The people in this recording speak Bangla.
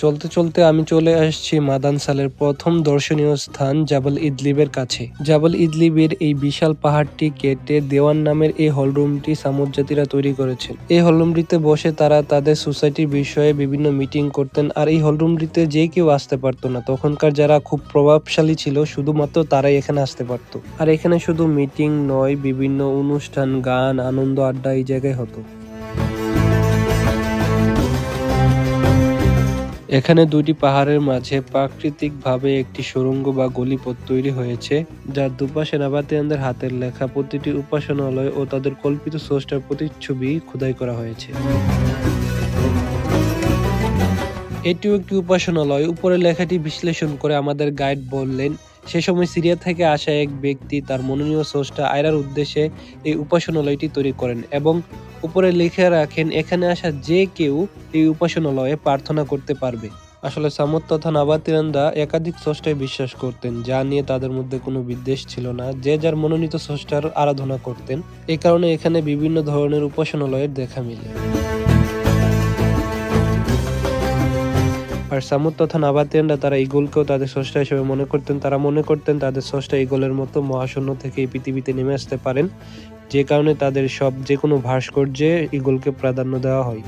চলতে চলতে আমি চলে আসছি মাদানসালের প্রথম দর্শনীয় স্থান জাবাল ইদলিবের কাছে। জাবাল ইদলিবের এই বিশাল পাহাড়টি কেটে দেওয়ান নামের এই হলরুমটি সামুদ্রাতীরা তৈরি করেছেন। এই হলরুমটিতে বসে তারা তাদের সোসাইটির বিষয়ে বিভিন্ন মিটিং করতেন, আর এই হলরুমটিতে যে কেউ আসতে পারতো না। তখনকার যারা খুব প্রভাবশালী ছিল শুধুমাত্র তারাই এখানে আসতে পারতো। আর এখানে শুধু মিটিং নয়, বিভিন্ন অনুষ্ঠান, গান, আনন্দ, আড্ডা এই জায়গায় হতো। এখানে দুটি পাহাড়ের মাঝে প্রাকৃতিকভাবে একটি সুড়ঙ্গ বা গলিপথ তৈরি হয়েছে, যার দুপাশে নাবাতিয়ানদের হাতের লেখা প্রতিটি উপাসনালয় ও তাদের কল্পিত স্রষ্টার প্রতিচ্ছবি খোদাই করা হয়েছে। এটিও একটি উপাসনালয়। উপরের লেখাটি বিশ্লেষণ করে আমাদের গাইড বললেন, সে সময় সিরিয়া থেকে আসা এক ব্যক্তি তার মনোনীয় স্রষ্টা আয়রার উদ্দেশ্যে এই উপাসনালয়টি তৈরি করেন এবং উপরে লিখে রাখেন এখানে আসা যে কেউ এই উপাসনালয়ে প্রার্থনা করতে পারবে। আসলে সামুদ তথা নাবাতিয়ানরা একাধিক স্রষ্টায় বিশ্বাস করতেন, যা নিয়ে তাদের মধ্যে কোনো বিদ্বেষ ছিল না। যে যার মনোনীত স্রষ্টার আরাধনা করতেন। এই কারণে এখানে বিভিন্ন ধরনের উপাসনালয়ের দেখা মিলে। আর সামুদ তথা নাবাতিয়ানরা তারা ঈগলকেও তাদের স্রষ্টা হিসেবে মনে করতেন। তারা মনে করতেন তাদের স্রষ্টা ঈগলের মতো মহাশূন্য থেকে এই পৃথিবীতে নেমে আসতে পারেন, যে কারণে তাদের যে কোনো ভাস্কর্যে ঈগলকে প্রাধান্য দেওয়া হয়।